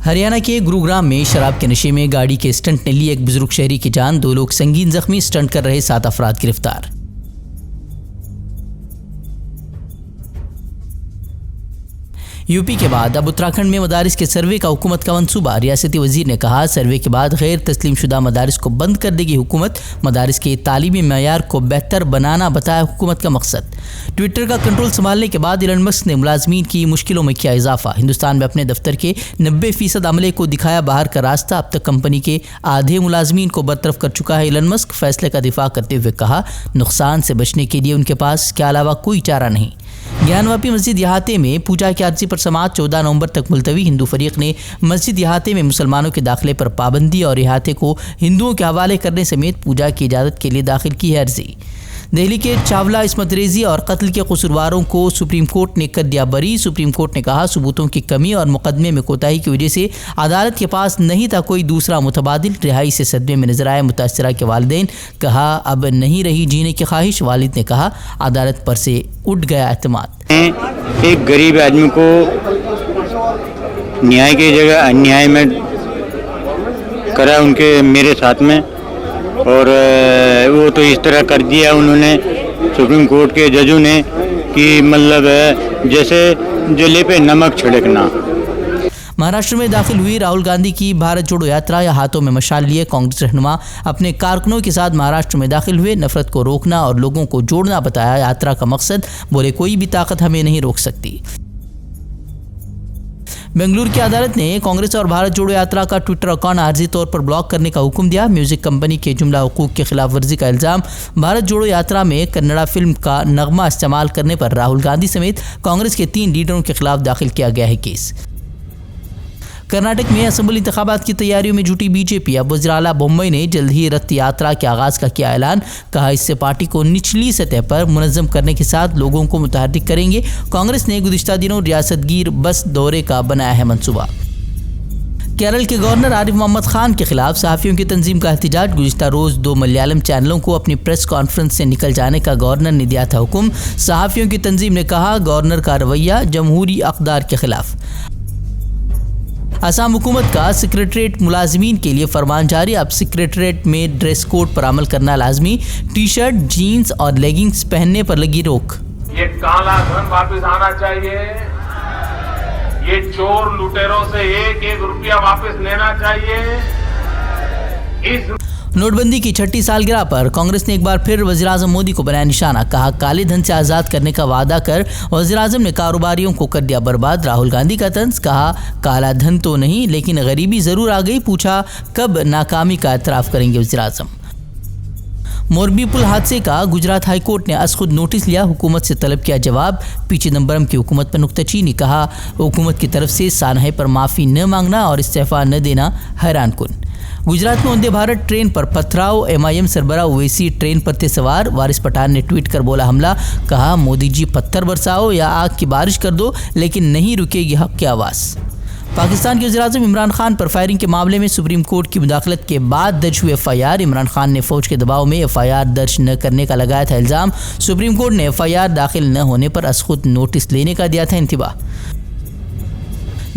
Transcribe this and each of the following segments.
हरियाणा के गुरुग्राम में शराब के नशे में गाड़ी के स्टंट ने ली एक बुजुर्ग शहरी की जान, 2 लोग संगीन जख्मी, स्टंट कर रहे 7 अफराद गिरफ्तार। यूपी के बाद अब उत्तराखंड में मदारिस के सर्वे का हुकूमत का मंसूबा। रियासती वजीर ने कहा, सर्वे के बाद गैर तस्लीम शुदा मदारिस को बंद कर देगी हुकूमत। मदारिस के तालीमी मयार को बेहतर बनाना बताया हुकूमत का मकसद। ट्विटर का कंट्रोल संभालने के बाद इलन मस्क ने मुलाजमीन की मुश्किलों में किया इजाफा। हिंदुस्तान में अपने दफ्तर के 90% अमले को दिखाया बाहर का रास्ता। अब तक कंपनी के आधे मुलाजमीन को बरतरफ कर चुका है इलन मस्क। फैसले का दिफा करते हुए कहा, नुकसान से बचने के लिए उनके पास इसके अलावा कोई चारा नहीं। ज्ञानवापी मस्जिद इहाते में पूजा की अर्जी पर समाअत 14 नवंबर तक मुलतवी। हिंदू फरीक ने मस्जिद इहाते में मुसलमानों के दाखिले पर पाबंदी और इहाते को हिंदुओं के हवाले करने समेत पूजा की इजाज़त के लिए दाखिल की है अर्जी। दिल्ली के चावला इस्मत रेजी और कत्ल के कसूरवारों को सुप्रीम कोर्ट ने कर दिया बरी। सुप्रीम कोर्ट ने कहा, सबूतों की कमी और मुकदमे में कोताही की वजह से अदालत के पास नहीं था कोई दूसरा मुतबादिल। रिहाई से सदमे में नजर आए मुतासरा के वालिदैन। कहा, अब नहीं रही जीने की ख्वाहिश। वालिद ने कहा, अदालत पर से उठ गया एतमाद। एक गरीब आदमी को न्याय की जगह अन्याय में करा उनके मेरे साथ में, और वो तो इस तरह कर दिया उन्होंने सुप्रीम कोर्ट के जजों ने कि मतलब जैसे जले पे नमक छिड़कना। महाराष्ट्र में दाखिल हुई राहुल गांधी की भारत जोड़ो यात्रा। या हाथों में मशाल लिए कांग्रेस रहनुमा अपने कारकुनों के साथ महाराष्ट्र में दाखिल हुए। नफरत को रोकना और लोगों को जोड़ना बताया यात्रा का मकसद। बोले, कोई भी ताकत हमें नहीं रोक सकती। बेंगलुरु की अदालत ने कांग्रेस और भारत जोड़ो यात्रा का ट्विटर अकाउंट आर्जी तौर पर ब्लॉक करने का हुक्म दिया। म्यूजिक कंपनी के जुमला हुकूक के खिलाफ वर्जी का इल्जाम। भारत जोड़ो यात्रा में कन्नड़ा फिल्म का नगमा इस्तेमाल करने पर राहुल गांधी समेत कांग्रेस के 3 लीडरों के खिलाफ दाखिल किया गया है केस। कर्नाटक में असेंबली इंतखाबात की तैयारियों में जुटी बीजेपी। अब वज़ीर आला बोम्मई ने जल्द ही रथ यात्रा के आगाज़ का किया ऐलान। कहा, इससे पार्टी को निचली सतह पर मुनज़्ज़म करने के साथ लोगों को मुतहर्रिक करेंगे। कांग्रेस ने गुज़िश्ता दिनों रियासतगीर बस दौरे का बनाया है मंसूबा। केरल के गवर्नर आरिफ मोहम्मद खान के खिलाफ सहाफ़ियों की तंजीम का एहतजाज। गुज़िश्ता रोज़ 2 मलयालम चैनलों को अपनी प्रेस कॉन्फ्रेंस से निकल जाने का गवर्नर ने दिया था हुक्म। सहाफ़ियों की तंजीम ने कहा, गवर्नर का रवैया जमहूरी अक़दार के खिलाफ। असम हुकूमत का सेक्रेटरीट मुलाजमीन के लिए फरमान जारी। अब सेक्रेटरीट में ड्रेस कोड पर अमल करना लाजमी। टी शर्ट, जीन्स और लेगिंग्स पहनने पर लगी रोक। ये काला धन वापस आना चाहिए। ये चोर लुटेरों से 1-1 रुपया वापस लेना चाहिए। इस नोटबंदी की 6ठी सालगिरह पर कांग्रेस ने एक बार फिर वज़ीर-ए-आज़म मोदी को बनाया निशाना। कहा, काले धन से आज़ाद करने का वादा कर वज़ीर-ए-आज़म ने कारोबारियों को कर दिया बर्बाद। राहुल गांधी का तंज। कहा, काला धन तो नहीं लेकिन गरीबी ज़रूर आ गई। पूछा, कब नाकामी का एतराफ़ करेंगे वज़ीर-ए-आज़म। मोरबी पुल हादसे का गुजरात हाई कोर्ट ने अज खुद नोटिस लिया। हुकूमत से तलब किया जवाब। पी चिदम्बरम की हुकूमत पर नुक्ताचीनी। कहा, हुकूमत की तरफ से सानहे पर माफ़ी न मांगना और इस्तीफ़ा न देना हैरान कुन। गुजरात में वंदे भारत ट्रेन पर पथराव। MIM सरबराह ओवैसी ट्रेन पर थे सवार। वारिस पठान ने ट्वीट कर बोला हमला। कहा, मोदी जी पत्थर बरसाओ या आग की बारिश कर दो लेकिन नहीं रुकेगी हक की आवाज़। पाकिस्तान के वज़ीर-ए-आज़म इमरान खान पर फायरिंग के मामले में सुप्रीम कोर्ट की मुदाखलत के बाद दर्ज हुई FIR। इमरान खान ने फ़ौज के दबाव में FIR दर्ज न करने का लगाया था इल्ज़ाम। सुप्रीम कोर्ट ने FIR दाखिल न होने पर अज खुद नोटिस लेने का दिया था इंतबाह।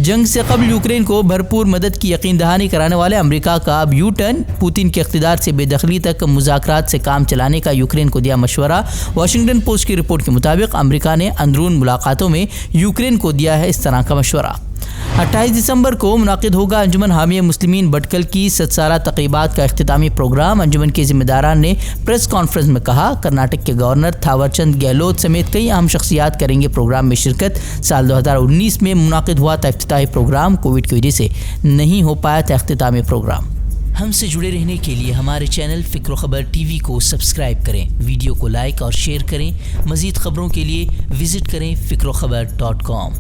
जंग से कबल यूक्रेन को भरपूर मदद की यकीन दहानी कराने वाले अमेरिका का अब यू टर्न। पुतिन के इख्तिदार से बेदखली तक मुज़ाकरात से काम चलाने का यूक्रेन को दिया मशवरा। वाशिंगटन पोस्ट की रिपोर्ट के मुताबिक अमेरिका ने अंदरून मुलाकातों में यूक्रेन को दिया है इस तरह का मशवरा। 28 दिसंबर को मुनाकिद होगा अंजुमन हामिया मुस्लिमीन भटकल की 7 साला तक़रीबात का इख्तितामी प्रोग्राम। अंजुमन के ज़िम्मेदारान ने प्रेस कॉन्फ्रेंस में कहा, कर्नाटक के गवर्नर थावरचंद गहलोत समेत कई अहम शख्सियात करेंगे प्रोग्राम में शिरकत। साल 2019 में मुनाकिद हुआ था इफ्तिताही प्रोग्राम। कोविड की वजह से नहीं हो पाया था इख्तितामी प्रोग्राम। हमसे जुड़े रहने के लिए हमारे चैनल फ़िक्र खबर TV को सब्सक्राइब करें, वीडियो को लाइक और शेयर करें। मज़ीद खबरों के लिए विज़िट करें फ़िक्रखबर.com।